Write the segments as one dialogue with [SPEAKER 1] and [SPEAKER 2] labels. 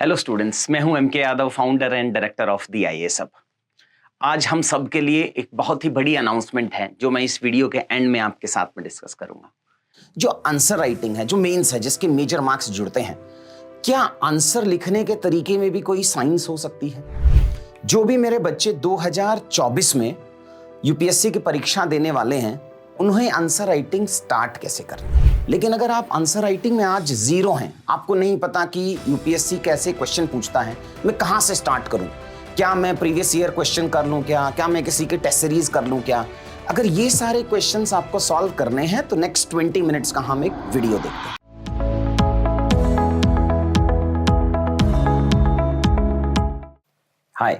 [SPEAKER 1] Hello students, मैं हूं MK Yadav, founder and director of the IAS hub. आज हम सब के लिए एक बहुत ही बड़ी अनाउंसमेंट है जो मैं इस वीडियो के एंड में आपके साथ में डिस्कस करूंगा। जो आंसर राइटिंग है, जो मेंस है, जिसके मेजर मार्क्स जुड़ते हैं, क्या आंसर लिखने के तरीके में भी कोई साइंस हो सकती है? जो भी मेरे बच्चे 2024 में यूपीएससी की परीक्षा देने वाले हैं, उन्हें आंसर राइटिंग स्टार्ट कैसे करनी है। लेकिन अगर आप आंसर राइटिंग में आज जीरो हैं, आपको नहीं पता कि यूपीएससी कैसे क्वेश्चन पूछता है, मैं कहां से स्टार्ट करूं, क्या मैं प्रीवियस ईयर क्वेश्चन कर लूं, क्या मैं किसी के टेस्ट सीरीज कर लूं, क्या अगर ये सारे क्वेश्चंस आपको सॉल्व करने हैं तो नेक्स्ट 20 मिनट्स का हम एक वीडियो देखते हैं। Hi,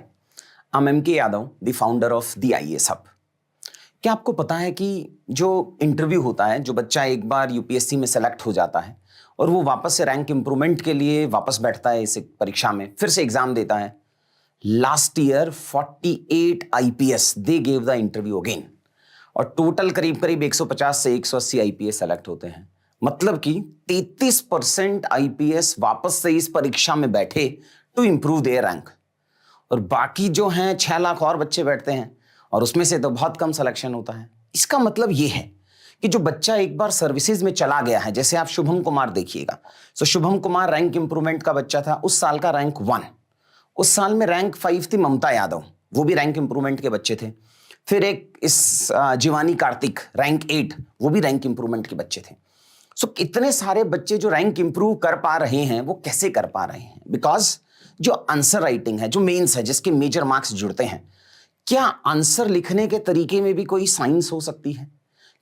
[SPEAKER 1] I am M K Yadav, the founder of the IAS hub. क्या आपको पता है कि जो इंटरव्यू होता है, जो बच्चा एक बार यूपीएससी में सेलेक्ट हो जाता है और वो वापस से रैंक इंप्रूवमेंट के लिए वापस बैठता है इस परीक्षा में, फिर से एग्जाम देता है। Last year 48 IPS they gave the interview again, और टोटल करीब करीब 150 से 180 आईपीएस सेलेक्ट होते हैं। मतलब कि 33% आईपीएस वापस से इस परीक्षा में बैठे टू इंप्रूव देयर रैंक, और बाकी जो हैं 6 लाख और बच्चे बैठते हैं और उसमें से तो बहुत कम सिलेक्शन होता है। इसका मतलब ये है कि जो बच्चा एक बार सर्विसेज में चला गया है, जैसे आप शुभम कुमार देखिएगा, तो शुभम कुमार रैंक इंप्रूवमेंट का बच्चा था, उस साल का रैंक 1। उस साल में रैंक 5 थी ममता यादव, वो भी रैंक इंप्रूवमेंट के बच्चे थे। फिर एक इस जीवानी कार्तिक रैंक 8, वो भी रैंक इंप्रूवमेंट के बच्चे थे। सो इतने सारे बच्चे जो रैंक इंप्रूव कर पा रहे हैं, वो कैसे कर पा रहे हैं? बिकॉज जो आंसर राइटिंग है, जो मेंस है, जिसके मेजर मार्क्स जुड़ते हैं, क्या आंसर लिखने के तरीके में भी कोई साइंस हो सकती है?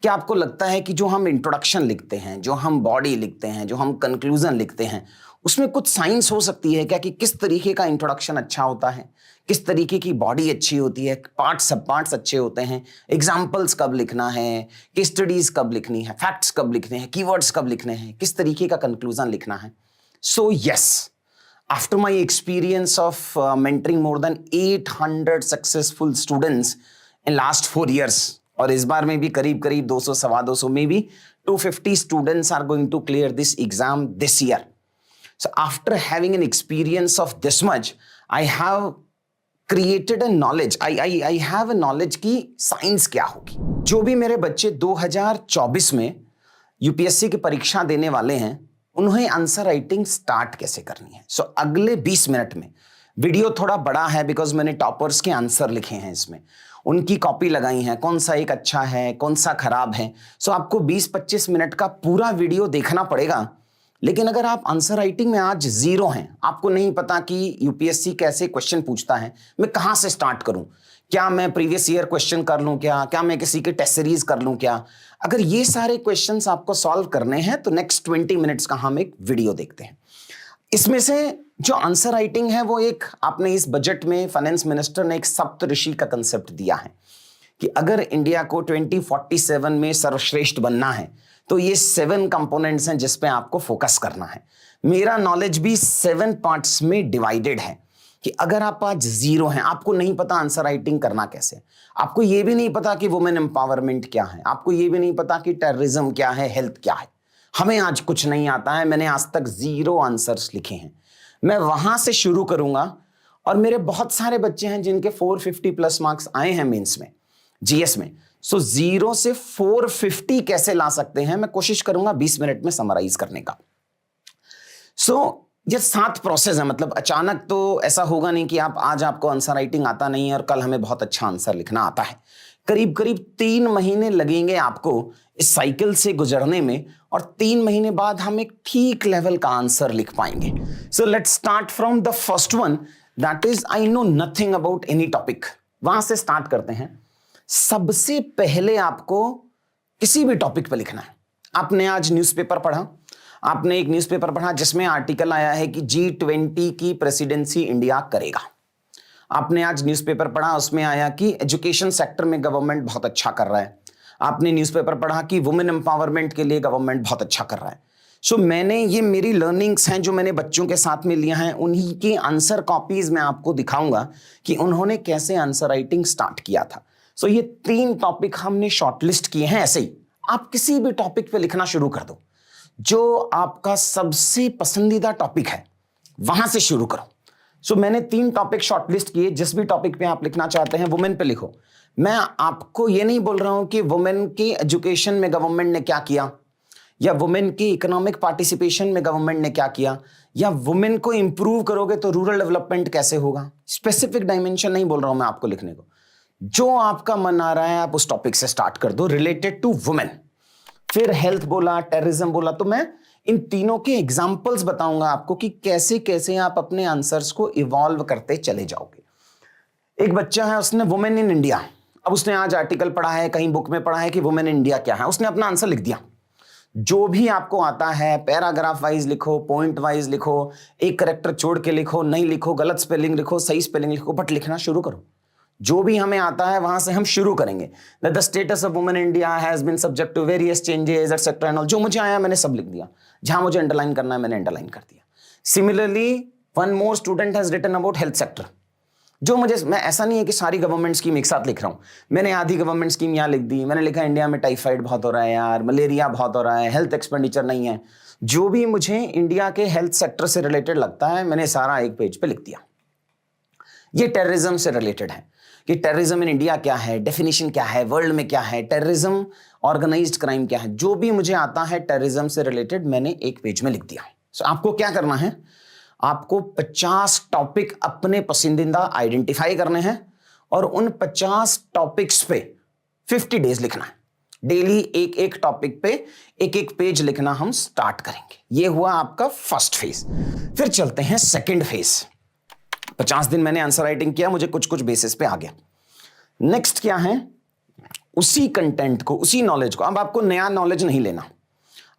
[SPEAKER 1] क्या आपको लगता है कि जो हम इंट्रोडक्शन लिखते हैं, जो हम बॉडी लिखते हैं, जो हम कंक्लूजन लिखते हैं, उसमें कुछ साइंस हो सकती है क्या? कि किस तरीके का इंट्रोडक्शन अच्छा होता है, किस तरीके की बॉडी अच्छी होती है, पार्ट्स सब पार्ट्स अच्छे होते हैं, एग्जाम्पल्स कब लिखना है, केस स्टडीज कब लिखनी है, फैक्ट्स कब लिखने हैं, कीवर्ड्स कब लिखने हैं, किस तरीके का कंक्लूजन लिखना है। So yes, after my experience of mentoring more than 800 successful students in last 4 years, और इस बार में भी करीब करीब 200 सवा 200 में भी 250 students are going to clear this exam this year. So after having an experience of this much, I have created a knowledge. I have a knowledge की साइंस क्या होगी। जो भी मेरे बच्चे 2024 में यूपीएससी की परीक्षा देने वाले हैं, उन्हें आंसर राइटिंग स्टार्ट कैसे करनी है। सो अगले 20 मिनट में, वीडियो थोड़ा बड़ा है बिकॉज मैंने टॉपर्स के आंसर लिखे हैं, इसमें उनकी कॉपी लगाई है, कौन सा एक अच्छा है, कौन सा खराब है। सो आपको 20-25 मिनट का पूरा वीडियो देखना पड़ेगा। लेकिन अगर आप आंसर राइटिंग में आज जीरो हैं, आपको नहीं पता कि यूपीएससी कैसे क्वेश्चन पूछता है, मैं कहां से स्टार्ट करूं, क्या मैं प्रीवियस ईयर क्वेश्चन कर लूं, क्या मैं किसी के टेस्ट सीरीज कर लूं, क्या अगर ये सारे क्वेश्चंस आपको सॉल्व करने हैं तो नेक्स्ट 20 मिनट्स का हम एक वीडियो देखते हैं। इसमें से जो आंसर राइटिंग है, वो एक आपने इस बजट में फाइनेंस मिनिस्टर ने एक सप्तऋषि का कंसेप्ट दिया है कि अगर इंडिया को 2047 में सर्वश्रेष्ठ बनना है तो ये 7 कंपोनेंट्स हैं जिस पे आपको फोकस करना है। मेरा नॉलेज भी 7 पार्ट्स में डिवाइडेड है कि अगर आप आज जीरो हैं, आपको नहीं पता आंसर राइटिंग करना कैसे, आपको ये भी नहीं पता कि वुमेन एम्पावरमेंट क्या है, आपको ये भी नहीं पता कि टेररिज्म क्या है, हेल्थ क्या है, हमें आज कुछ नहीं आता है, मैंने आज तक 0 आंसर्स लिखे हैं। मैं वहां से शुरू करूंगा, और मेरे बहुत सारे बच्चे हैं जिनके 450 प्लस मार्क्स आए हैं मेंस में, जीएस में। सो 0 से 450 कैसे ला सकते हैं, मैं कोशिश करूंगा 20 मिनट में समराइज करने का। सो ये 7 प्रोसेस है। मतलब अचानक तो ऐसा होगा नहीं कि आज आपको आंसर राइटिंग आता नहीं है और कल हमें बहुत अच्छा आंसर लिखना आता है। करीब करीब 3 महीने लगेंगे आपको इस साइकिल से गुजरने में, और 3 महीने बाद हम एक ठीक लेवल का आंसर लिख पाएंगे। So let's start from the first one, that is I know nothing about any topic. वहां से स्टार्ट करते हैं। सबसे पहले आपको किसी भी टॉपिक पर लिखना है। आपने आज न्यूज़पेपर पढ़ा, आपने एक न्यूज़पेपर पढ़ा जिसमें आर्टिकल आया है कि G20 की प्रेसिडेंसी इंडिया करेगा। आपने आज न्यूज़पेपर पढ़ा, उसमें आया कि एजुकेशन सेक्टर में गवर्नमेंट बहुत अच्छा कर रहा है। आपने न्यूज़पेपर पढ़ा कि वुमेन एम्पावरमेंट के लिए गवर्नमेंट बहुत अच्छा कर रहा है। सो मैंने, ये मेरी लर्निंग्स हैं जो मैंने बच्चों के साथ में लिया है, उन्हीं की आंसर कॉपीज में आपको दिखाऊंगा कि उन्होंने कैसे आंसर राइटिंग स्टार्ट किया था। सो ये 3 टॉपिक हमने शॉर्टलिस्ट किए हैं। ऐसे ही आप किसी भी टॉपिक पे लिखना शुरू कर दो। जो आपका सबसे पसंदीदा टॉपिक है वहां से शुरू करो। सो मैंने 3 टॉपिक शॉर्टलिस्ट किए, जिस भी टॉपिक पे आप लिखना चाहते हैं वुमेन पे लिखो। मैं आपको ये नहीं बोल रहा हूं कि वुमेन की एजुकेशन में गवर्नमेंट ने क्या किया, या वुमेन की इकोनॉमिक पार्टिसिपेशन में गवर्नमेंट ने क्या किया, या वुमेन को इंप्रूव करोगे तो रूरल डेवलपमेंट कैसे होगा। स्पेसिफिक डायमेंशन नहीं बोल रहा हूं मैं आपको लिखने को। जो आपका मन आ रहा है आप उस टॉपिक से स्टार्ट कर दो रिलेटेड टू वुमेन। फिर हेल्थ बोला, टेररिज्म बोला, तो मैं इन तीनों के एग्जाम्पल्स बताऊंगा आपको कि कैसे कैसे आप अपने आंसर्स को इवॉल्व करते चले जाओगे। एक बच्चा है, उसने वुमेन इन इंडिया, अब उसने आज आर्टिकल पढ़ा है, कहीं बुक में पढ़ा है कि वुमेन इन इंडिया क्या है, उसने अपना आंसर लिख दिया। जो भी आपको आता है पैराग्राफ वाइज लिखो, पॉइंट वाइज लिखो, एक करेक्टर छोड़ के लिखो, नहीं लिखो, गलत स्पेलिंग लिखो, सही स्पेलिंग लिखो, बट लिखना शुरू करो। जो भी हमें आता है वहां से हम शुरू करेंगे। The status of women India has been subject to various changes etcetera and all. जो मुझे आया मैंने सब लिख दिया, जहां मुझे अंडरलाइन करना है मैंने अंडरलाइन कर दिया। Similarly one more student has written about health sector. जो मुझे, मैं ऐसा नहीं है कि सारी गवर्नमेंट स्कीम एक साथ लिख रहा हूं, मैंने आधी गवर्नमेंट स्कीम यहाँ लिख दी। मैंने लिखा इंडिया में टाइफाइड बहुत हो रहा है यार, मलेरिया बहुत हो रहा है, हेल्थ एक्सपेंडिचर नहीं है। जो भी मुझे इंडिया के हेल्थ सेक्टर से रिलेटेड लगता है मैंने सारा एक पेज पे लिख दिया। ये टेररिज्म से रिलेटेड है कि टेररिज्म इन इंडिया क्या है, डेफिनेशन क्या है, वर्ल्ड में क्या है, टेररिज्म ऑर्गेनाइज्ड क्राइम क्या है। जो भी मुझे आता है टेररिज्म से रिलेटेड मैंने एक पेज में लिख दिया। सो आपको क्या करना है, आपको 50 टॉपिक अपने पसंदीदा आइडेंटिफाई करने हैं और उन 50 टॉपिक्स पे 50 डेज लिखना है। डेली एक एक टॉपिक पे एक एक पेज लिखना हम स्टार्ट करेंगे। ये हुआ आपका फर्स्ट फेज। फिर चलते हैं सेकंड फेज। 50 दिन मैंने आंसर राइटिंग किया, मुझे कुछ कुछ बेसिस पे आ गया। नेक्स्ट क्या है, उसी कंटेंट को, उसी नॉलेज को, अब आपको नया नॉलेज नहीं लेना,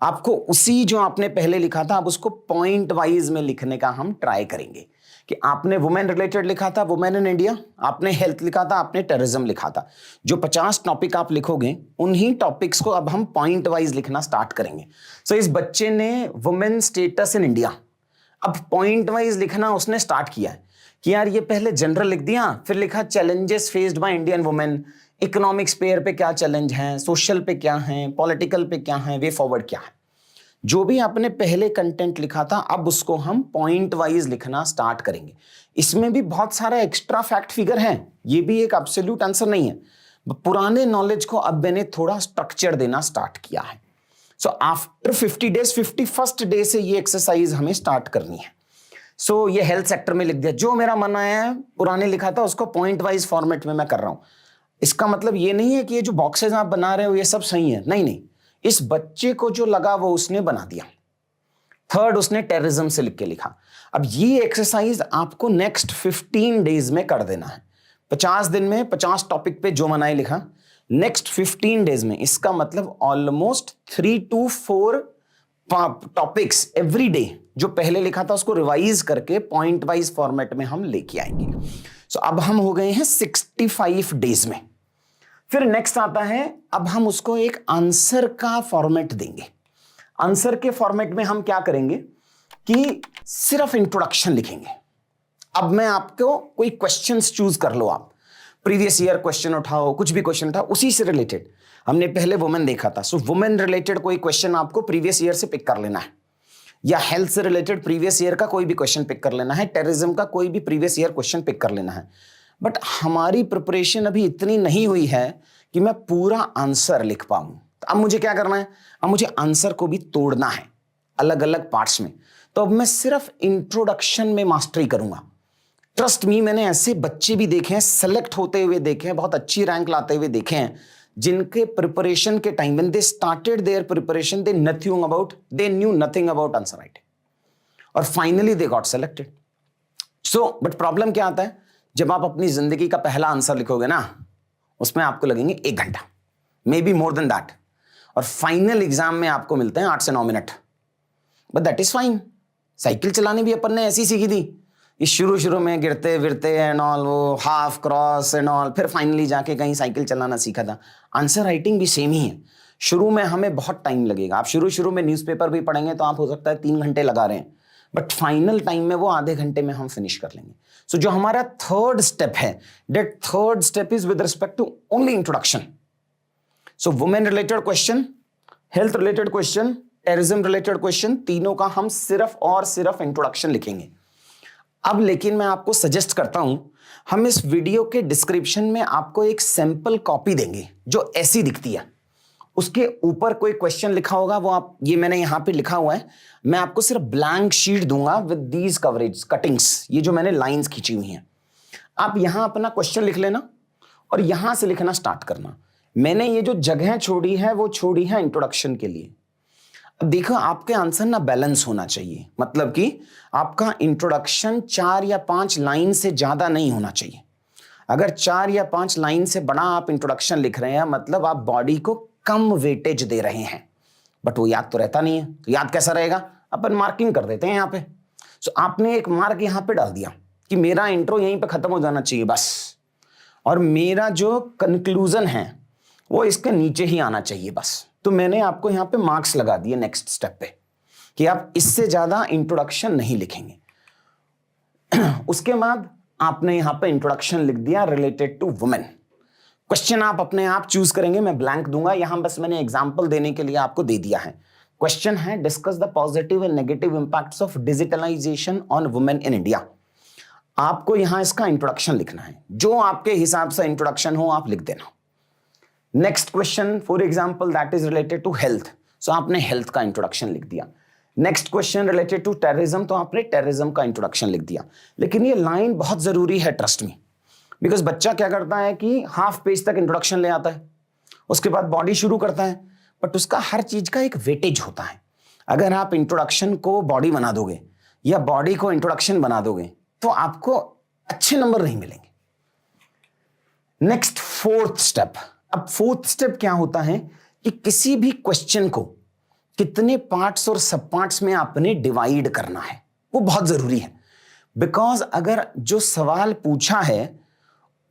[SPEAKER 1] आपको उसी जो आपने पहले लिखा था अब उसको पॉइंट वाइज में लिखने का हम ट्राई करेंगे। कि आपने वुमेन रिलेटेड लिखा था, वुमेन इन इंडिया, आपने हेल्थ लिखा था, आपने टेररिज्म लिखा था। जो 50 टॉपिक आप लिखोगे उन्हीं टॉपिक्स को अब हम पॉइंट वाइज लिखना स्टार्ट करेंगे। सो इस बच्चे ने वुमेन स्टेटस इन इंडिया, अब पॉइंट वाइज लिखना उसने स्टार्ट किया है कि यार ये पहले जनरल लिख दिया, फिर लिखा challenges faced by Indian women, economic sphere पे क्या चैलेंज हैं, सोशल पे क्या हैं, पॉलिटिकल पे क्या हैं, वे फॉरवर्ड क्या है। जो भी आपने पहले कंटेंट लिखा था अब उसको हम पॉइंट वाइज लिखना स्टार्ट करेंगे। इसमें भी बहुत सारा एक्स्ट्रा फैक्ट फिगर है, ये भी एक एब्सोल्यूट आंसर नहीं है। पुराने नॉलेज को अब मैंने थोड़ा स्ट्रक्चर देना स्टार्ट किया है। So after 50 days 51st day से ये एक्सरसाइज हमें स्टार्ट करनी है। सो ये हेल्थ सेक्टर में लिख दिया, जो मेरा मन आया है पुराने लिखा था उसको पॉइंट वाइज फॉर्मेट में मैं कर रहा हूं। इसका मतलब ये नहीं है कि ये जो बॉक्सेस आप बना रहे हो ये सब सही है, नहीं नहीं, इस बच्चे को जो लगा वो उसने बना दिया। थर्ड, उसने टेररिज्म से लिख के लिखा। अब ये एक्सरसाइज आपको नेक्स्ट 15 डेज में कर देना है। 50 दिन में 50 टॉपिक पे जो मनाए लिखा, नेक्स्ट 15 डेज में, इसका मतलब almost 3 to 4 topics every day जो पहले लिखा था उसको रिवाइज करके पॉइंट वाइज फॉर्मेट में हम लेके आएंगे। सो अब हम हो गए हैं 65 डेज में। फिर नेक्स्ट आता है, अब हम उसको एक आंसर का फॉर्मेट देंगे। आंसर के फॉर्मेट में हम क्या करेंगे कि सिर्फ इंट्रोडक्शन लिखेंगे। अब मैं आपको कोई क्वेश्चंस चूज कर लो, आप प्रीवियस ईयर क्वेश्चन उठाओ, कुछ भी क्वेश्चन था उसी से रिलेटेड। हमने पहले वुमेन देखा था, सो वुमेन रिलेटेड कोई क्वेश्चन आपको प्रीवियस ईयर से पिक कर लेना है, या हेल्थ से रिलेटेड प्रीवियस ईयर का कोई भी क्वेश्चन पिक कर लेना है, टेररिज्म का कोई भी प्रीवियस ईयर क्वेश्चन पिक कर लेना है। बट हमारी प्रिपरेशन अभी इतनी नहीं हुई है कि मैं पूरा आंसर लिख पाऊं। तो अब मुझे क्या करना है, अब मुझे आंसर को भी तोड़ना है अलग अलग पार्ट्स में। तो अब मैं सिर्फ इंट्रोडक्शन में मास्टरी करूंगा। ट्रस्ट मी, मैंने ऐसे बच्चे भी देखे हैं, सेलेक्ट होते हुए देखे हैं, बहुत अच्छी रैंक लाते हुए देखे हैं, जिनके प्रिपरेशन के time when they started their preparation they knew nothing about answer writing और finally they got selected. So but problem क्या आता है, जब आप अपनी जिंदगी का पहला आंसर लिखोगे ना उसमें आपको लगेंगे 1 घंटा, may be more than that, और फाइनल एग्जाम में आपको मिलते हैं 8 से 9 minute. But that is fine. Cycle चलानी भी अपन ने ऐसी सीखी थी, ये शुरू में गिरते विरते एंड ऑल, वो हाफ क्रॉस एंड ऑल, फिर फाइनली जाके कहीं साइकिल चलाना सीखा था। आंसर राइटिंग भी सेम ही है। शुरू में हमें बहुत टाइम लगेगा। आप शुरू में न्यूज़पेपर भी पढ़ेंगे तो आप हो सकता है 3 घंटे लगा रहे हैं, बट फाइनल टाइम में वो आधे घंटे में हम फिनिश कर लेंगे। सो जो हमारा थर्ड स्टेप है, that third step is with respect to only introduction. So women related question, health related question, terrorism related question, तीनों का हम सिर्फ और सिर्फ इंट्रोडक्शन लिखेंगे। अब लेकिन मैं आपको सजेस्ट करता हूं, हम इस वीडियो के डिस्क्रिप्शन में आपको एक सैंपल कॉपी देंगे जो ऐसी दिखती है। उसके ऊपर कोई क्वेश्चन लिखा होगा, वो आप, ये मैंने यहां पे लिखा हुआ है, मैं आपको सिर्फ ब्लैंक शीट दूंगा विद दीज कवरेज कटिंग्स, ये जो मैंने लाइंस खींची हुई हैं। आप यहां अपना क्वेश्चन लिख लेना और यहां से लिखना स्टार्ट करना। मैंने ये जो जगह छोड़ी है वो छोड़ी है इंट्रोडक्शन के लिए। अब देखो, आपके आंसर ना बैलेंस होना चाहिए, मतलब कि आपका इंट्रोडक्शन 4 या 5 लाइन से ज्यादा नहीं होना चाहिए। अगर 4 या 5 लाइन से बड़ा आप इंट्रोडक्शन लिख रहे हैं, मतलब आप बॉडी को कम वेटेज दे रहे हैं। बट वो याद तो रहता नहीं है, तो याद कैसा रहेगा? अपन मार्किंग कर देते हैं यहाँ पे। सो आपने एक मार्क यहाँ पे डाल दिया कि मेरा इंट्रो यहीं पे खत्म हो जाना चाहिए बस, और मेरा जो कंक्लूजन है वो इसके नीचे ही आना चाहिए बस। तो मैंने आपको यहाँ पे मार्क्स लगा दिए नेक्स्ट स्टेप पे कि आप इससे ज्यादा इंट्रोडक्शन नहीं लिखेंगे। उसके बाद आपने यहाँ पे इंट्रोडक्शन लिख दिया रिलेटेड टू वुमेन। क्वेश्चन आप अपने आप चूज करेंगे, मैं ब्लैंक दूंगा, यहां बस मैंने एग्जांपल देने के लिए आपको दे दिया है। क्वेश्चन है, discuss the positive and negative impacts of digitalization on women in India. आपको यहां इसका इंट्रोडक्शन लिखना है, जो आपके हिसाब से इंट्रोडक्शन हो आप लिख देना। Next question for example that is related to health, so आपने हेल्थ का इंट्रोडक्शन लिख दिया। Next question related to terrorism, तो आपने टेररिज्म का इंट्रोडक्शन लिख दिया। लेकिन ये लाइन बहुत जरूरी है, ट्रस्ट मी, बिकॉज बच्चा क्या करता है कि हाफ पेज तक इंट्रोडक्शन ले आता है, उसके बाद बॉडी शुरू करता है, बट उसका हर चीज का एक वेटेज होता है। अगर आप इंट्रोडक्शन को बॉडी बना दोगे या बॉडी को इंट्रोडक्शन बना दोगे तो आपको अच्छे नंबर नहीं मिलेंगे। Next fourth step. अब फोर्थ स्टेप क्या होता है कि किसी भी क्वेश्चन को कितने पार्ट्स और सब पार्ट्स में आपने डिवाइड करना है, वो बहुत जरूरी है। बिकॉज अगर जो सवाल पूछा है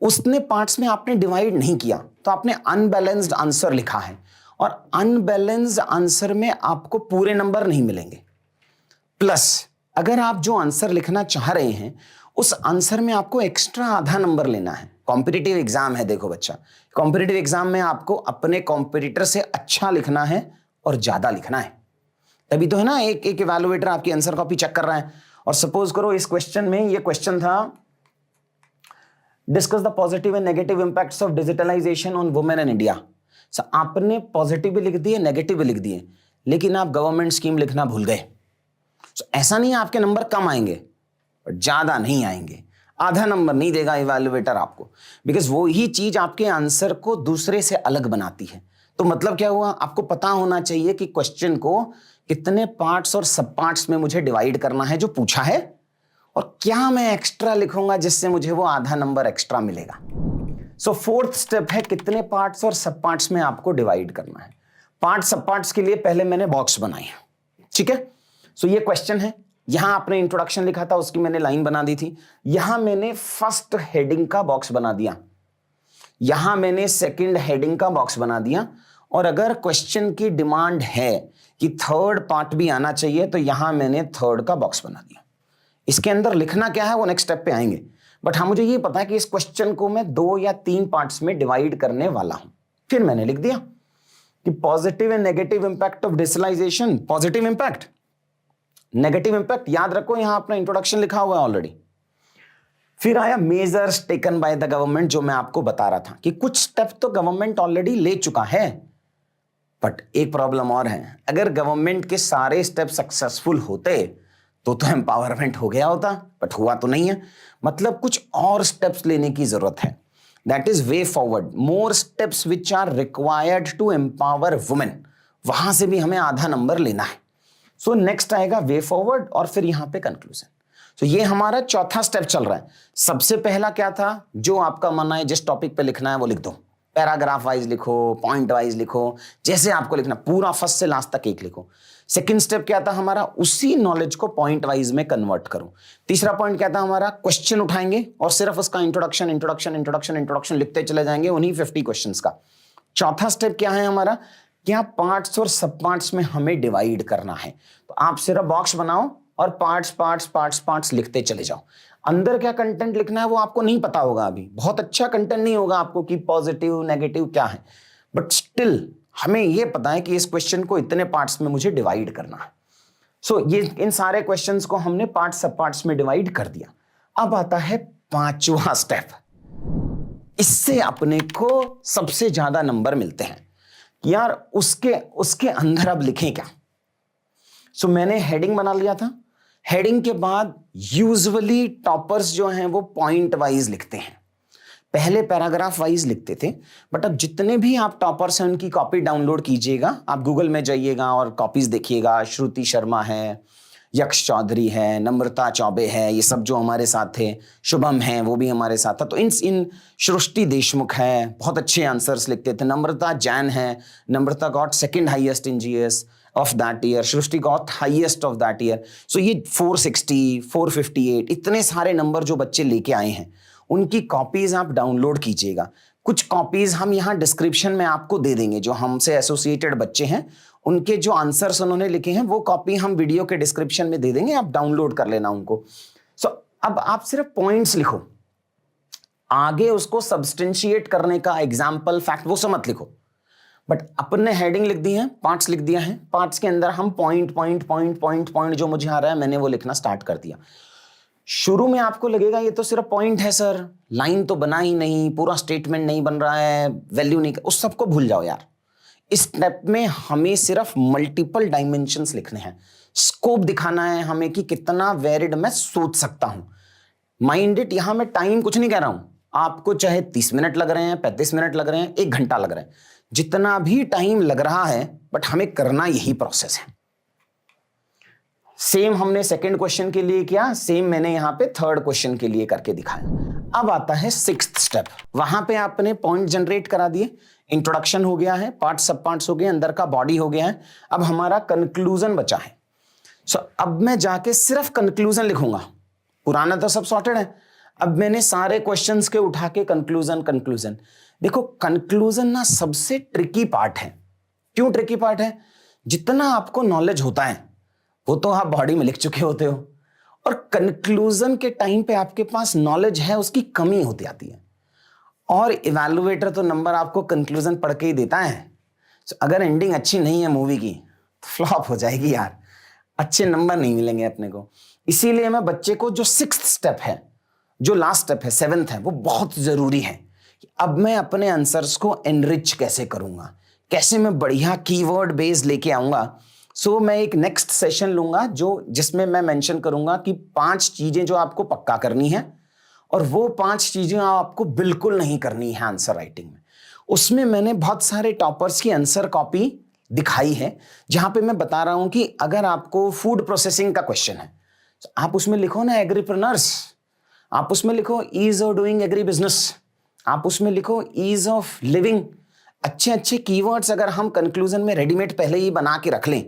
[SPEAKER 1] उसने पार्ट्स में आपने डिवाइड नहीं किया तो आपने अनबैलेंस्ड आंसर लिखा है, और अनबैलेंस्ड आंसर में आपको पूरे नंबर नहीं मिलेंगे। प्लस अगर आप जो आंसर लिखना चाह रहे हैं उस आंसर में आपको एक्स्ट्रा आधा नंबर लेना है। कॉम्पिटिटिव एग्जाम है, देखो बच्चा, कॉम्पिटिटिव एग्जाम में आपको अपने कॉम्पिटिटर से अच्छा लिखना है और ज्यादा लिखना है। तभी तो है ना, एक एक इवैल्यूएटर आपकी आंसर कॉपी चेक कर रहा है। और सपोज करो इस क्वेश्चन में, ये क्वेश्चन था discuss the positive and negative impacts of digitalization on women in India. आपने पॉजिटिव भी लिख दिए, नेगेटिव भी लिख दिए, लेकिन आप गवर्नमेंट स्कीम लिखना भूल गए। ऐसा नहीं है आपके नंबर कम आएंगे, बट ज्यादा नहीं आएंगे। आधा नंबर नहीं देगा इवैल्यूएटर आपको, बिकॉज वो ही चीज आपके आंसर को दूसरे से अलग बनाती है। तो मतलब क्या हुआ, आपको पता होना चाहिए कि क्वेश्चन को कितने पार्ट्स और सब पार्ट्स में मुझे डिवाइड करना है जो पूछा है, और क्या मैं एक्स्ट्रा लिखूंगा जिससे मुझे वो आधा नंबर एक्स्ट्रा मिलेगा। सो फोर्थ स्टेप है कितने पार्ट्स और सब पार्ट्स में आपको डिवाइड करना है। पार्ट सब पार्ट्स के लिए पहले मैंने बॉक्स बनाई है, ठीक है। सो ये क्वेश्चन है, यहां आपने इंट्रोडक्शन लिखा था, उसकी मैंने लाइन बना दी थी। यहां मैंने फर्स्ट हेडिंग का बॉक्स बना दिया, यहां मैंने सेकंड हेडिंग का बॉक्स बना दिया, और अगर क्वेश्चन की डिमांड है कि थर्ड पार्ट भी आना चाहिए तो यहां मैंने थर्ड का बॉक्स बना दिया। इसके अंदर लिखना क्या है वो नेक्स्ट स्टेप पे आएंगे, बट हाँ मुझे ये पता है कि इस क्वेश्चन को मैं 2 या 3 पार्ट्स में डिवाइड करने वाला हूं। फिर मैंने लिख दिया कि positive and negative impact of digitalization, positive impact, negative impact, याद रखो यहां अपना इंट्रोडक्शन लिखा हुआ है ऑलरेडी। फिर आया measures taken by the government, जो मैं आपको बता रहा था कि कुछ स्टेप तो गवर्नमेंट ऑलरेडी ले चुका है, बट एक प्रॉब्लम और है, अगर गवर्नमेंट के सारे स्टेप सक्सेसफुल होते तो एम्पावरमेंट हो गया होता, बट हुआ तो नहीं है। मतलब कुछ और स्टेप्स लेने की जरूरत है, that is way forward, more steps which are required to empower women, वहां से भी हमें आधा नंबर लेना है। सो नेक्स्ट आएगा वे फॉरवर्ड और फिर यहां पे कंक्लूजन। तो ये हमारा चौथा स्टेप चल रहा है। सबसे पहला क्या था, जो आपका मन आए जिस टॉपिक पे लिखना है वो लिख दो, पैराग्राफ वाइज लिखो, पॉइंट वाइज लिखो, जैसे आपको लिखना, पूरा फर्स्ट से लास्ट तक एक लिखो। सेकंड स्टेप क्या था हमारा, उसी नॉलेज को पॉइंट वाइज में कन्वर्ट करो। तीसरा पॉइंट क्या था हमारा, क्वेश्चन उठाएंगे और सिर्फ उसका इंट्रोडक्शन इंट्रोडक्शन इंट्रोडक्शन इंट्रोडक्शन लिखते चले जाएंगे, उन्हीं 50 क्वेश्चंस का। चौथा स्टेप क्या है हमारा, क्या पार्ट्स और सब पार्ट्स में हमें डिवाइड करना है। तो आप सिर्फ बॉक्स बनाओ और पार्ट्स पार्ट्स पार्ट्स पार्ट्स लिखते चले जाओ। अंदर क्या कंटेंट लिखना है वो आपको नहीं पता होगा, अभी बहुत अच्छा कंटेंट नहीं होगा आपको कि पॉजिटिव नेगेटिव क्या है, बट स्टिल हमें ये पता है कि इस क्वेश्चन को इतने पार्ट्स में मुझे डिवाइड करना है। सो ये इन सारे क्वेश्चंस को हमने पार्ट्स सब पार्ट्स में डिवाइड कर दिया। अब आता है पांचवा स्टेप। इससे अपने को सबसे ज्यादा नंबर मिलते हैं। यार उसके अंदर अब लिखें क्या? सो मैंने हेडिंग बना लिया था। हेडिंग के बाद यूजुअली टॉपर्स जो हैं वो पॉइंट वाइज लिखते हैं, पहले पैराग्राफ वाइज लिखते थे, बट अब जितने भी आप टॉपर्स हैं उनकी कॉपी डाउनलोड कीजिएगा। आप गूगल में जाइएगा और कॉपीज देखिएगा। श्रुति शर्मा है, यक्ष चौधरी है, नम्रता चौबे है, ये सब जो हमारे साथ थे, शुभम है वो भी हमारे साथ था। तो इन सृष्टि देशमुख है, बहुत अच्छे आंसर्स लिखते थे। नम्रता जैन है, Namrata got second highest in GS of that year, Srishti got highest of that year. So ये 460, 458 इतने सारे नंबर जो बच्चे लेके आए हैं उनकी कॉपीज आप डाउनलोड कीजिएगा। कुछ कॉपीज हम यहाँ डिस्क्रिप्शन में आपको दे देंगे। जो हमसे एसोसिएटेड बच्चे हैं उनके जो आंसर्स उन्होंने लिखे हैं वो कॉपी हम वीडियो के डिस्क्रिप्शन में दे देंगे, आप डाउनलोड कर लेना उनको। सो अब आप सिर्फ पॉइंट्स लिखो, आगे उसको सब्सटेंशिएट करने का एग्जाम्पल, फैक्ट वो सब मत लिखो। बट अपने हेडिंग लिख दी है, पार्ट्स लिख दिया है, पार्ट्स के अंदर हम point point point point point जो मुझे आ रहा है मैंने वो लिखना स्टार्ट कर दिया। शुरू में आपको लगेगा ये तो सिर्फ पॉइंट है सर, लाइन तो बना ही नहीं, पूरा स्टेटमेंट नहीं बन रहा है, वैल्यू नहीं, उस सबको भूल जाओ यार। इस स्टेप में हमें सिर्फ मल्टीपल डायमेंशंस लिखने हैं, स्कोप दिखाना है हमें कि कितना वेरिड मैं सोच सकता हूं। माइंड इट, यहां मैं टाइम कुछ नहीं कह रहा हूं, आपको चाहे 30 मिनट लग रहे हैं, 35 मिनट लग रहे हैं, 1 घंटा लग रहा है, जितना भी टाइम लग रहा है, बट हमें करना यही प्रोसेस है। सेम हमने सेकंड क्वेश्चन के लिए किया, सेम मैंने यहां पे थर्ड क्वेश्चन के लिए करके दिखाया। अब आता है सिक्स्थ स्टेप। वहां पे आपने पॉइंट जनरेट करा दिए, इंट्रोडक्शन हो गया है, पार्ट सब पार्ट्स हो गए, अंदर का बॉडी हो गया है, अब हमारा कंक्लूजन बचा है। सो अब मैं जाके सिर्फ कंक्लूजन लिखूंगा, पुराना तो सब सॉर्टेड है। अब मैंने सारे क्वेश्चंस के उठा के कंक्लूजन। देखो कंक्लूजन ना सबसे ट्रिकी पार्ट है। क्यों ट्रिकी पार्ट है? जितना आपको नॉलेज होता है वो तो आप बॉडी में लिख चुके होते हो, और कंक्लूजन के टाइम पे आपके पास नॉलेज है उसकी कमी होती आती है, और इवैल्यूएटर तो नंबर आपको कंक्लूजन पढ़ के ही देता है। तो अगर एंडिंग अच्छी नहीं है मूवी की तो फ्लॉप हो जाएगी यार, अच्छे नंबर नहीं मिलेंगे अपने को। इसीलिए मैं बच्चे को जो सिक्स्थ स्टेप है, जो लास्ट स्टेप है, सेवेंथ है, वो बहुत जरूरी है। अब मैं अपने आंसर्स को एनरिच कैसे करूंगा, कैसे मैं बढ़िया कीवर्ड बेस लेके आऊंगा। सो मैं एक नेक्स्ट सेशन लूंगा जिसमें मैं मेंशन करूंगा कि 5 चीजें जो आपको पक्का करनी है, और वो 5 चीजें आपको बिल्कुल नहीं करनी है आंसर राइटिंग में। उसमें मैंने बहुत सारे टॉपर्स की आंसर कॉपी दिखाई है, जहां पे मैं बता रहा हूं कि अगर आपको फूड प्रोसेसिंग का क्वेश्चन है तो आप उसमें लिखो ना एग्रीप्रेन्योर्स, आप उसमें लिखो ease of doing agri business, आप उसमें लिखो ईज ऑफ लिविंग। अच्छे अच्छे कीवर्ड्स अगर हम कंक्लूजन में रेडीमेड पहले ही बना के रख लें।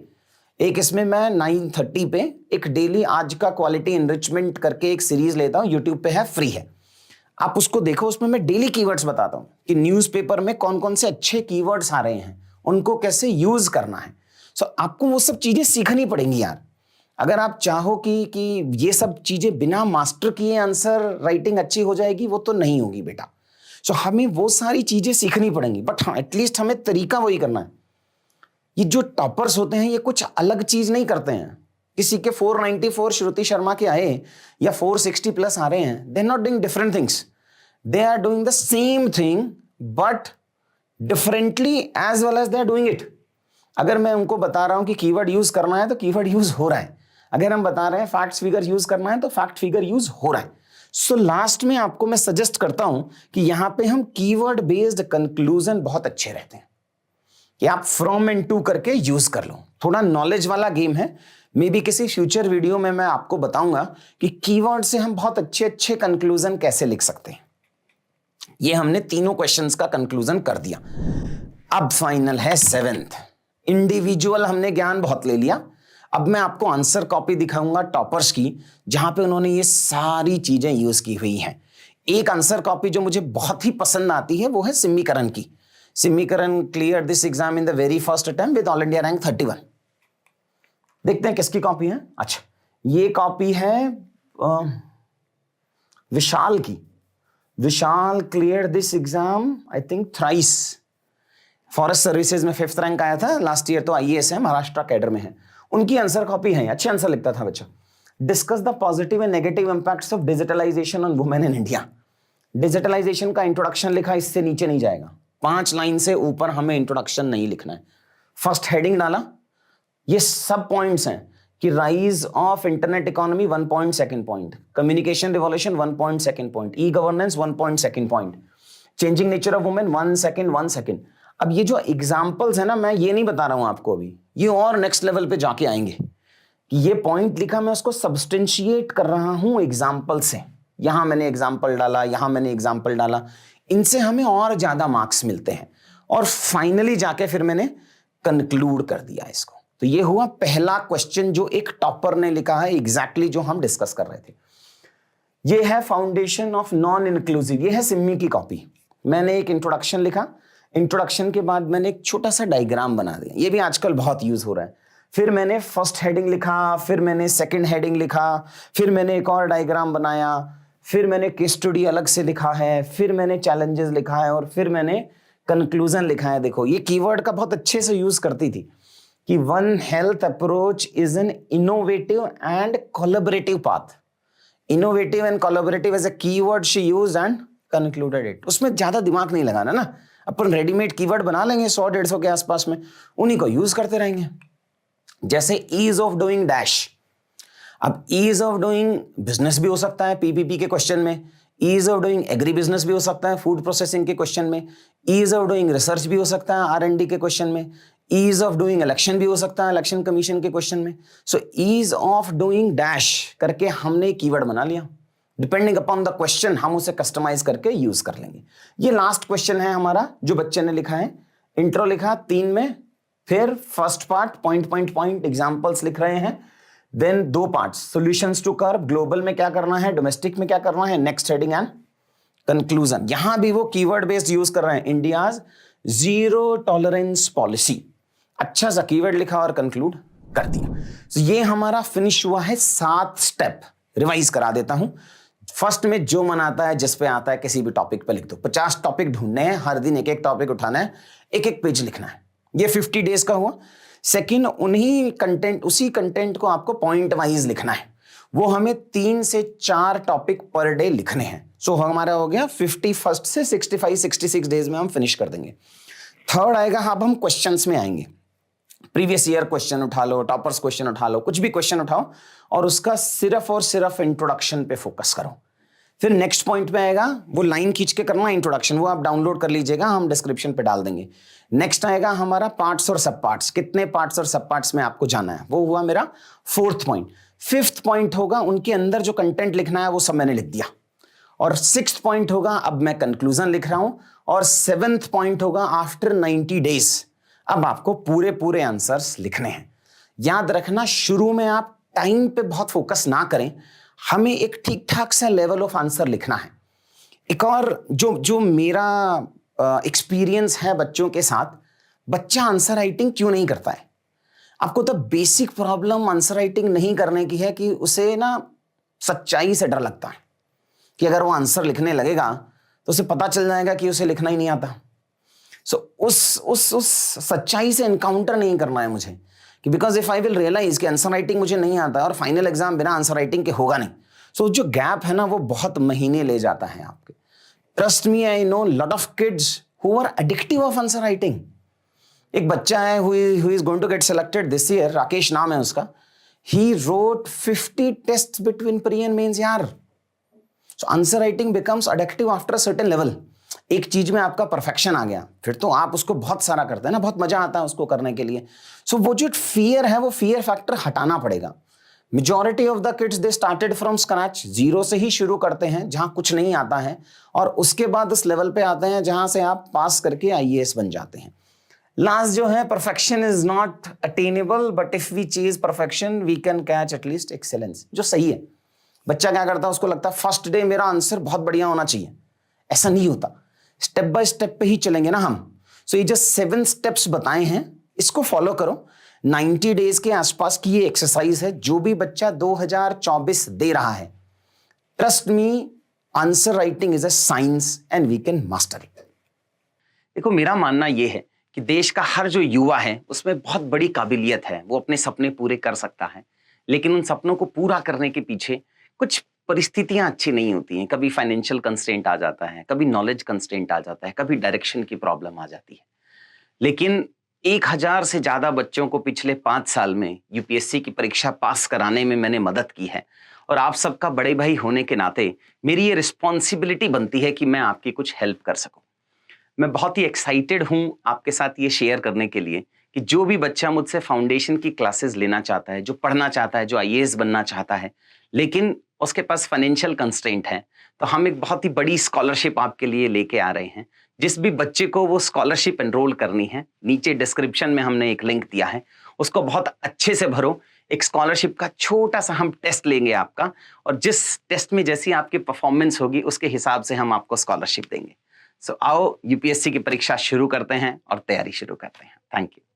[SPEAKER 1] एक इसमें मैं 9:30 पे एक डेली आज का क्वालिटी एनरिचमेंट करके एक सीरीज लेता हूं, यूट्यूब पे है, फ्री है, आप उसको देखो। उसमें मैं डेली कीवर्ड्स बताता हूं कि न्यूज़पेपर में कौन कौन से अच्छे कीवर्ड्स आ रहे हैं, उनको कैसे यूज करना है। सो आपको वो सब चीजें सीखनी पड़ेंगी यार। अगर आप चाहो कि ये सब चीजें बिना मास्टर किए आंसर राइटिंग अच्छी हो जाएगी, वो तो नहीं होगी बेटा। सो हमें वो सारी चीजें सीखनी पड़ेंगी, बट हाँ एटलीस्ट हमें तरीका वही करना है। ये जो टॉपर्स होते हैं ये कुछ अलग चीज नहीं करते हैं। किसी के 494 श्रुति शर्मा के आए या 460 प्लस आ रहे हैं, they are not doing different things, they are doing the same thing but differently as well as they are doing it. अगर मैं उनको बता रहा हूं कि कीवर्ड यूज करना है तो कीवर्ड यूज हो रहा है, अगर हम बता रहे हैं फैक्ट फिगर यूज करना है तो फैक्ट फिगर यूज हो रहा है। सो लास्ट में आपको मैं सजेस्ट करता हूं कि यहां पे हम कीवर्ड बेस्ड कंक्लूजन बहुत अच्छे रहते हैं कि आप फ्रॉम एंड टू करके यूज कर लो। थोड़ा नॉलेज वाला गेम है, मे बी किसी फ्यूचर वीडियो में मैं आपको बताऊंगा कि कीवर्ड से हम बहुत अच्छे अच्छे कंक्लूजन कैसे लिख सकते हैं। ये हमने तीनों क्वेश्चंस का कंक्लूजन कर दिया। अब फाइनल है 7th। इंडिविजुअल हमने ज्ञान बहुत ले लिया, अब मैं आपको आंसर कॉपी दिखाऊंगा टॉपर्स की, जहां पे उन्होंने ये सारी चीजें यूज की हुई हैं। एक आंसर कॉपी जो मुझे बहुत ही पसंद आती है वो है सिम्मीकरण की। Simmi Karan clear this exam in the very first attempt with all India rank 31। देखते हैं किसकी कॉपी है। अच्छा, ये कॉपी है विशाल की। Vishal clear this exam I think thrice. Forest services में 5th रैंक आया था लास्ट ईयर, तो आईएएस है, महाराष्ट्र कैडर में है। उनकी आंसर कॉपी है, अच्छे आंसर लिखता था बच्चा। Discuss the positive and negative impacts of digitalization on women in India. Digitalization का इंट्रोडक्शन लिखा, इससे नीचे नहीं जाएगा, 5 लाइन से ऊपर हमें इंट्रोडक्शन नहीं लिखना है। फर्स्ट हेडिंग डाला, ये सब पॉइंट्स हैं कि rise of internet economy 1 point, second point, communication revolution 1 point, second point, e governance 1 point, second point, changing nature of women 1 second. अब ये जो एग्जांपल्स है ना, मैं ये नहीं बता रहा हूं आपको अभी, ये और नेक्स्ट लेवल पे जाके आएंगे कि ये पॉइंट लिखा, मैं उसको सब्सटेंशिएट कर रहा हूं एग्जाम्पल से। यहां मैंने एग्जाम्पल डाला, यहां मैंने एग्जाम्पल डाला, इनसे हमें और ज्यादा मार्क्स मिलते हैं। और फाइनली जाके फिर मैंने कंक्लूड कर दिया इसको। तो ये हुआ पहला क्वेश्चन जो एक टॉपर ने लिखा है, एग्जैक्टली जो हम डिस्कस कर रहे थे। ये है फाउंडेशन ऑफ नॉन इंक्लूसिव, ये है सिम्मी की कॉपी। मैंने एक इंट्रोडक्शन लिखा, इंट्रोडक्शन के बाद मैंने एक छोटा सा डायग्राम बना दिया, ये भी आजकल बहुत यूज हो रहा है। फिर मैंने फर्स्ट हेडिंग लिखा, फिर मैंने सेकंड हेडिंग लिखा, फिर मैंने एक और डायग्राम बनाया, फिर मैंने केस स्टडी अलग से लिखा है, फिर मैंने चैलेंजेस लिखा है, और फिर मैंने कंक्लूजन लिखा है। देखो ये कीवर्ड का बहुत अच्छे से यूज करती थी कि one health approach is an innovative and collaborative path. Innovative and collaborative as a keyword she used and concluded it. उसमें ज्यादा दिमाग नहीं लगाना ना, अपन रेडीमेड कीवर्ड बना लेंगे 100-150 के आसपास में, उन्हीं को यूज करते रहेंगे। जैसे ईज ऑफ डूइंग डैश, अब ईज ऑफ डूइंग बिजनेस भी हो सकता है पीपीपी के क्वेश्चन में, ease of doing agri business भी हो सकता है फूड प्रोसेसिंग के क्वेश्चन में, ईज ऑफ डूइंग रिसर्च भी हो सकता है R&D के क्वेश्चन में, ईज ऑफ डूइंग इलेक्शन भी हो सकता है इलेक्शन कमीशन के क्वेश्चन में। So ease of doing dash करके हमने कीवर्ड बना लिया, डिपेंडिंग अपॉन द क्वेश्चन हम उसे कस्टमाइज करके यूज कर लेंगे। ये लास्ट क्वेश्चन है हमारा जो बच्चे ने लिखा है, इंट्रो लिखा 3 में, फिर फर्स्ट पार्ट पॉइंट एग्जांपल्स लिख रहे हैं, then 2 parts solutions to curb, global में क्या करना है, डोमेस्टिक में क्या करना है, नेक्स्ट हेडिंग एंड कंक्लूजन। यहां भी वो कीवर्ड बेस्ड यूज कर रहे हैं, इंडियाज जीरो टॉलरेंस पॉलिसी। अच्छा सा कीवर्ड लिखा और कंक्लूड कर दिया। तो ये हमारा फिनिश हुआ है 7 स्टेप। रिवाइज करा देता हूं। फर्स्ट में जो मन आता है, जिस पे आता है, किसी भी टॉपिक पे लिख दो। 50 टॉपिक ढूंढने हैं, हर दिन एक एक टॉपिक उठाना है, एक एक पेज लिखना है। ये 50 डेज का हुआ। सेकंड, उसी कंटेंट को आपको पॉइंट वाइज लिखना है। वो हमें 3 से 4 टॉपिक पर डे लिखने हैं। सो हमारा हो गया 51 से 65-66 डेज में हम फिनिश कर देंगे। थर्ड आएगा, अब हम क्वेश्चंस में आएंगे। प्रीवियस ईयर क्वेश्चन उठा लो, टॉपर्स क्वेश्चन उठा लो, कुछ भी क्वेश्चन उठाओ और उसका सिर्फ और सिर्फ इंट्रोडक्शन पे फोकस करो। फिर नेक्स्ट पॉइंट पे आएगा, वो लाइन खींच के करना इंट्रोडक्शन, वो आप डाउनलोड कर लीजिएगा, हम डिस्क्रिप्शन पे डाल देंगे। नेक्स्ट आएगा हमारा पार्ट्स और सब पार्ट्स, कितने पार्ट्स और सब पार्ट्स में आपको जाना है, वो हुआ मेरा 4th पॉइंट। 5th पॉइंट होगा उनके अंदर जो कंटेंट लिखना है वो सब मैंने लिख दिया। और 6th पॉइंट होगा, अब मैं कंक्लूजन लिख रहा हूं। और 7th पॉइंट होगा आफ्टर 90 डेज, अब आपको पूरे आंसर्स लिखने हैं। याद रखना, शुरू में आप टाइम पे बहुत फोकस ना करें, हमें एक ठीक ठाक सा लेवल ऑफ आंसर लिखना है। एक और जो मेरा एक्सपीरियंस है बच्चों के साथ, बच्चा आंसर राइटिंग क्यों नहीं करता है? आपको तो बेसिक प्रॉब्लम आंसर राइटिंग नहीं करने की है कि उसे ना सच्चाई से डर लगता है कि अगर वो आंसर लिखने लगेगा तो उसे पता चल जाएगा कि उसे लिखना ही नहीं आता। सो उस सच्चाई से एनकाउंटर नहीं करना है मुझे, कि because if I will realize कि आंसर राइटिंग मुझे नहीं आता है और फाइनल एग्जाम बिना आंसर राइटिंग के होगा नहीं, सो जो गैप है ना वो बहुत महीने ले जाता है आपके। Trust me, I know lot of kids who are addictive of answer writing. एक बच्चा है who is going to get selected this year, Rakesh नाम है उसका। He wrote 50 test between pre and mains यार। So answer writing becomes addictive after a certain level. एक चीज में आपका परफेक्शन आ गया, फिर तो आप उसको बहुत सारा करते हैं ना, बहुत मजा आता है उसको करने के लिए। सो वो जो फियर है, वो फियर फैक्टर हटाना पड़ेगा। Majority of the kids they started from scratch, zero से ही शुरू करते हैं जहां कुछ नहीं आता है, और उसके बाद उस लेवल पे आते हैं जहां से आप पास करके IAS बन जाते हैं। लास्ट जो है, perfection is not attainable, but if we chase perfection we can catch at least excellence, जो सही है। बच्चा क्या करता है, उसको लगता है फर्स्ट डे मेरा आंसर बहुत बढ़िया होना चाहिए। ऐसा नहीं होता, स्टेप बाय स्टेप पे ही चलेंगे ना हम। सो ये जो 7 स्टेप्स बताए हैं, इसको फॉलो करो। 90 डेज के आसपास की ये एक्सरसाइज है। जो भी बच्चा 2024 दे रहा है, trust me, answer writing is a science and we can master it. देखो, मेरा मानना यह है कि देश का हर जो युवा है उसमें बहुत बड़ी काबिलियत है, वो अपने सपने पूरे कर सकता है। लेकिन उन सपनों को पूरा करने के पीछे कुछ परिस्थितियां अच्छी नहीं होती हैं। कभी फाइनेंशियल कंस्ट्रेंट आ जाता है, कभी नॉलेज कंस्ट्रेंट आ जाता है, कभी डायरेक्शन की प्रॉब्लम आ जाती है। लेकिन 1000 से ज्यादा बच्चों को पिछले 5 साल में यूपीएससी की परीक्षा पास कराने में मैंने मदद की है, और आप सबका बड़े भाई होने के नाते मेरी ये रिस्पॉन्सिबिलिटी बनती है कि मैं आपकी कुछ हेल्प कर सकूं। मैं बहुत ही एक्साइटेड हूं आपके साथ ये शेयर करने के लिए कि जो भी बच्चा मुझसे फाउंडेशन की क्लासेस लेना चाहता है, जो पढ़ना चाहता है, जो आईएएस बनना चाहता है, लेकिन उसके पास फाइनेंशियल कंस्ट्रेंट है, तो हम एक बहुत ही बड़ी स्कॉलरशिप आपके लिए लेके आ रहे हैं। जिस भी बच्चे को वो स्कॉलरशिप एनरोल करनी है, नीचे डिस्क्रिप्शन में हमने एक लिंक दिया है, उसको बहुत अच्छे से भरो। एक स्कॉलरशिप का छोटा सा हम टेस्ट लेंगे आपका, और जिस टेस्ट में जैसी आपकी परफॉर्मेंस होगी उसके हिसाब से हम आपको स्कॉलरशिप देंगे। सो आओ यूपीएससी की परीक्षा शुरू करते हैं और तैयारी शुरू करते हैं। Thank you.